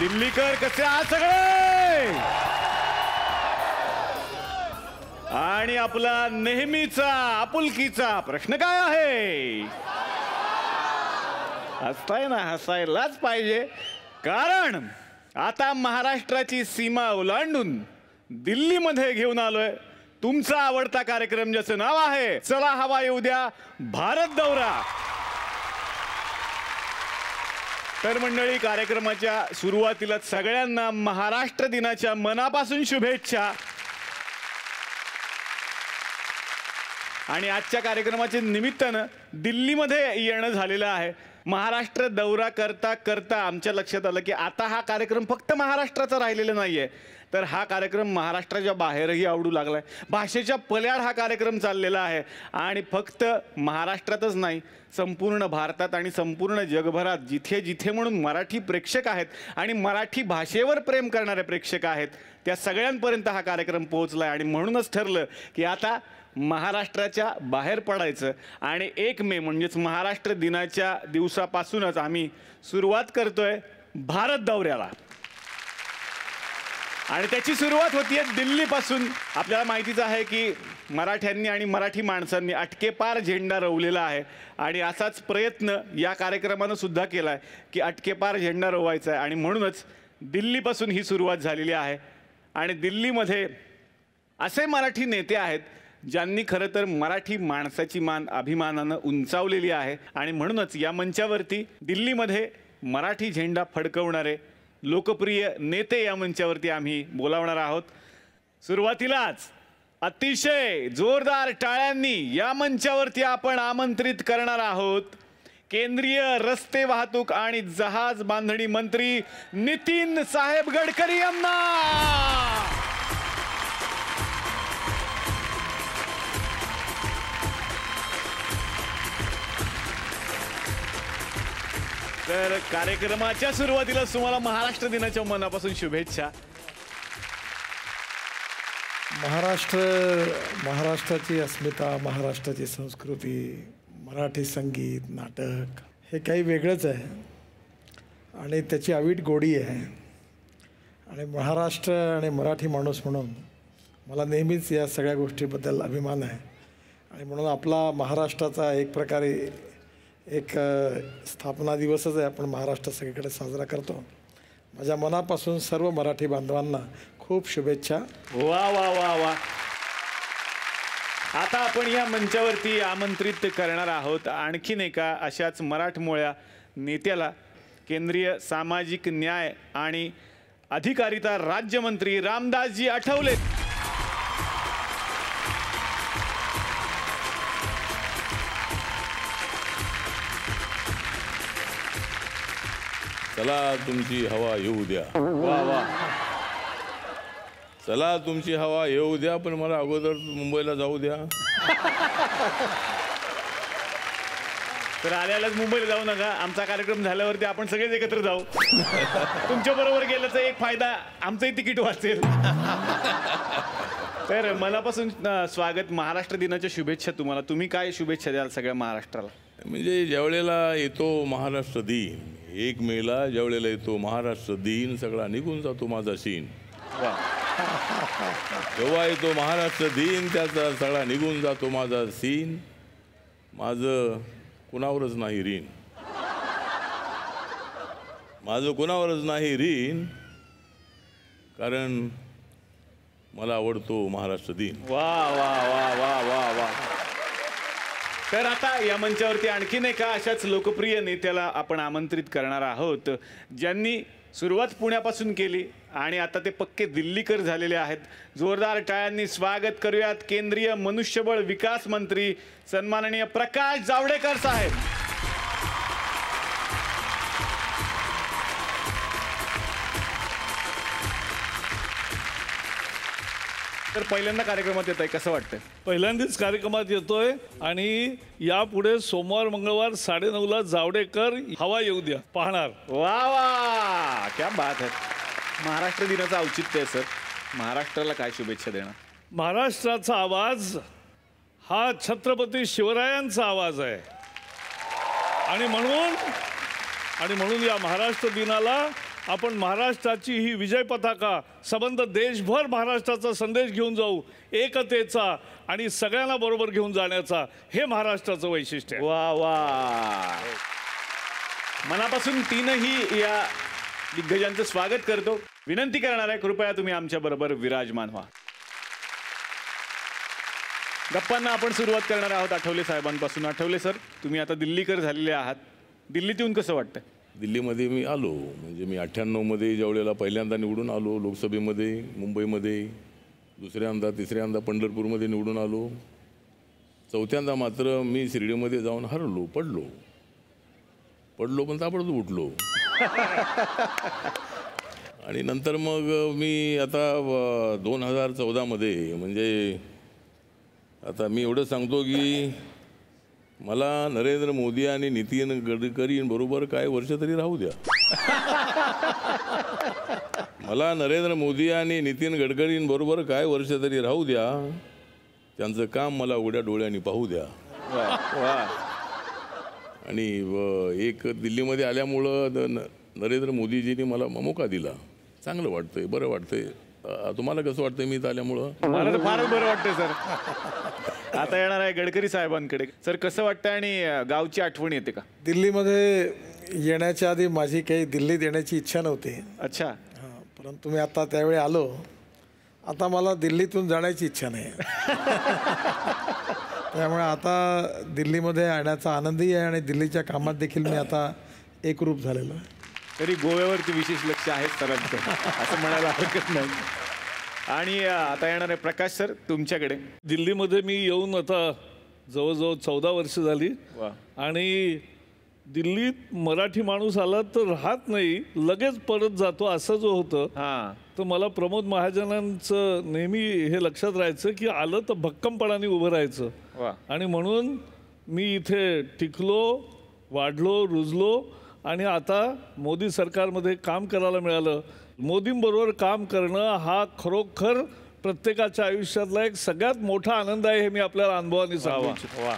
दिल्लीकर कसे आहात सगळे? आणि आपला नेहमीचा आपुलकीचा प्रश्न काय आहे? हसताय ना, हसायलाच पाहिजे, कारण आता महाराष्ट्राची सीमा ओलांडून दिल्लीमध्ये घेऊन आलोय तुमचा आवडता कार्यक्रम, ज्याचं नाव आहे चला हवा येऊ द्या भारत दौरा. तर मंडळी, कार्यक्रमाच्या सुरुवातीला सगळ्यांना महाराष्ट्र दिनाच्या मनापासून शुभेच्छा. आणि आजच्या कार्यक्रमाच्या निमित्तानं दिल्लीमध्ये येणं झालेलं आहे. महाराष्ट्र दौरा करता करता आमच्या लक्षात आलं की आता हा कार्यक्रम फक्त महाराष्ट्राचा राहिलेला नाहीये, तर हा कार्यक्रम महाराष्ट्राच्या बाहेरही आवडू लागलाय. भाषेच्या पल्याड हा कार्यक्रम चाललेला आहे आणि फक्त महाराष्ट्रातच नाही, संपूर्ण भारतात आणि संपूर्ण जगभरात जिथे जिथे म्हणून मराठी प्रेक्षक आहेत आणि मराठी भाषेवर प्रेम करणारे प्रेक्षक आहेत, त्या सगळ्यांपर्यंत हा कार्यक्रम पोहोचलाय. आणि म्हणूनच ठरलं की आता महाराष्ट्राच्या बाहेर पडायचं आणि 1 मे म्हणजेच महाराष्ट्र दिनाच्या दिवसापासूनच आम्ही सुरुवात करतोय भारत दौऱ्याला. आणि त्याची सुरुवात होतीये दिल्लीपासून. आपल्याला माहितीच आहे की मराठ्यांनी आणि मराठी माणसांनी अटकेपार झेंडा रोवलेला आहे आणि असाच प्रयत्न या कार्यक्रमानं सुद्धा केला आहे की अटकेपार झेंडा रोवायचा आहे. आणि म्हणूनच दिल्लीपासून ही सुरुवात झालेली आहे. आणि दिल्लीमध्ये असे मराठी नेते आहेत ज्यांनी खरं तर मराठी माणसाची मान अभिमानानं उंचावलेली आहे. आणि म्हणूनच या मंचावरती दिल्लीमध्ये मराठी झेंडा फडकवणारे लोकप्रिय नेते या मंचावरती आम्ही बोलावणार आहोत. सुरुवातीलाच अतिशय जोरदार टाळ्यांनी या मंचावरती आपण आमंत्रित करणार आहोत केंद्रीय रस्ते वाहतूक आणि जहाज बांधणी मंत्री नितीन साहेब गडकरी यांना. तर कार्यक्रमाच्या सुरुवातीला तुम्हाला महाराष्ट्र दिनाच्या मनापासून शुभेच्छा. महाराष्ट्राची अस्मिता, महाराष्ट्राची संस्कृती, मराठी संगीत, नाटक हे काही वेगळंच आहे आणि त्याची अवीट गोडी आहे. आणि महाराष्ट्र आणि मराठी माणूस म्हणून मला नेहमीच या सगळ्या गोष्टीबद्दल अभिमान आहे. आणि म्हणून आपला महाराष्ट्राचा एक प्रकारे एक स्थापना दिवसच आहे, आपण महाराष्ट्र सगळीकडे साजरा करतो. माझ्या मनापासून सर्व मराठी बांधवांना खूप शुभेच्छा. वा वा वा वा. आता आपण या मंचावरती आमंत्रित करणार आहोत आणखीन एका अशाच मराठमोळ्या नेत्याला, केंद्रीय सामाजिक न्याय आणि अधिकारिता राज्यमंत्री रामदासजी आठवले. चला तुमची हवा येऊ द्या. वा वा. चला तुमची हवा येऊ द्या, पण मला अगोदर मुंबईला जाऊ द्या. तर आल्यालाच मुंबईला जाऊ नका, आमचा कार्यक्रम झाल्यावरती आपण सगळेच एकत्र जाऊ. तुमच्या बरोबर गेल्याचा एक फायदा, आमचंही तिकीट वाचेल. तर मनापासून स्वागत, महाराष्ट्र दिनाच्या शुभेच्छा तुम्हाला. तुम्ही काय शुभेच्छा द्याल सगळ्या महाराष्ट्राला? म्हणजे ज्यावेळेला येतो महाराष्ट्र दिन, 1 मेला ज्यावेळेला येतो महाराष्ट्र दिन, सगळा निघून जातो माझा सीन. वा. जेव्हा येतो महाराष्ट्र दिन, त्याचा सगळा निघून जातो माझा सीन. माझं कुणावरच नाही ऋण, माझं कुणावरच नाही ऋण, कारण मला आवडतो महाराष्ट्र दिन. वा वा वा वा वा वा. तर आता या मंचावरती आणखीन एका अशाच लोकप्रिय नेत्याला आपण आमंत्रित करणार आहोत, ज्यांनी सुरुवात पुण्यापासून केली आणि आता ते पक्के दिल्लीकर झालेले आहेत. जोरदार टाळ्यांनी स्वागत करूयात केंद्रीय मनुष्यबळ विकास मंत्री सन्माननीय प्रकाश जावडेकर साहेब. तर पहिल्यांदा कार्यक्रमात येत आहे, कसं वाटतंय? पहिल्यांदाच कार्यक्रमात येतोय आणि यापुढे सोमवार मंगळवार 9:30ला जावडेकर हवा येऊ द्या पाहणार. वा वा, क्या बात है. महाराष्ट्र दिनाचं औचित्य आहे सर, महाराष्ट्राला काय शुभेच्छा देणार? महाराष्ट्राचा आवाज हा छत्रपती शिवरायांचा आवाज आहे आणि म्हणून या महाराष्ट्र दिनाला आपण महाराष्ट्राची ही विजय पताका संबंध देशभर महाराष्ट्राचा संदेश घेऊन जाऊ, एकतेचा आणि सगळ्यांना बरोबर घेऊन जाण्याचा. हे महाराष्ट्राचं वैशिष्ट्य आहे. वा वा, मनापासून तीनही या दिग्गजांचं स्वागत करतो. विनंती करणार आहे, कृपया तुम्ही आमच्या बरोबर विराजमान व्हा. गप्पांना आपण सुरुवात करणार आहोत आठवले साहेबांपासून. आठवले सर, तुम्ही आता दिल्लीकर झालेले आहात. दिल्लीत येऊन कसं वाटतं? दिल्लीमध्ये मी आलो, म्हणजे मी 98मध्ये ज्यावेळेला पहिल्यांदा निवडून आलो लोकसभेमध्ये, मुंबईमध्ये दुसऱ्यांदा, तिसऱ्यांदा पंढरपूरमध्ये निवडून आलो. चौथ्यांदा मात्र मी शिर्डीमध्ये जाऊन हरलो, पडलो पण ताबडतोब उठलो. आणि नंतर मग मी आता 2014मध्ये, म्हणजे आता मी एवढं सांगतो की मला नरेंद्र मोदी आणि नितीन गडकरींबरोबर काय वर्ष तरी राहू द्या. मला नरेंद्र मोदी आणि नितीन गडकरींबरोबर काय वर्ष तरी राहू द्या. त्यांचं काम मला उघड्या डोळ्यांनी पाहू द्या. आणि एक दिल्लीमध्ये आल्यामुळं नरेंद्र मोदीजींनी मला मोका दिला. चांगलं वाटतंय, बरं वाटतंय. तुम्हाला कसं वाटतंय मी इथं आल्यामुळं? मला तर फारच बरं वाटतंय सर. आता येणार आहे गडकरी साहेबांकडे. सर, कसं वाटतं आणि गावची आठवण येते का? दिल्लीमध्ये येण्याच्या आधी माझी काही दिल्लीत येण्याची इच्छा नव्हती. अच्छा. हां, परंतु मी आता त्यावेळी आलो. आता मला दिल्लीतून जाण्याची इच्छा नाही. त्यामुळे आता दिल्लीमध्ये येण्याचा आनंदही आहे आणि दिल्लीच्या कामात देखील मी आता एकरूप झालेलो आहे. तरी गोव्यावरती विशेष लक्ष आहे सरांचं, असं म्हणायला हरकत नाही. आणि आता येणार आहे प्रकाश सर तुमच्याकडे. दिल्लीमध्ये मी येऊन आता जवळजवळ 14 वर्ष झाली. वा. आणि दिल्लीत मराठी माणूस आला तर राहत नाही, लगेच परत जातो, असं जो होतं. हां. तर मला प्रमोद महाजनांचं नेहमी हे लक्षात राहायचं की आलं तर भक्कमपणाने उभं राहायचं. वा. आणि म्हणून मी इथे टिकलो, वाढलो, रुजलो आणि आता मोदी सरकारमध्ये काम करायला मिळालं. मोदींबरोबर काम करणं हा खरोखर प्रत्येकाच्या आयुष्यातला एक सगळ्यात मोठा आनंद आहे, हे मी आपल्याला अनुभवाने सांगू इच्छितो. वा.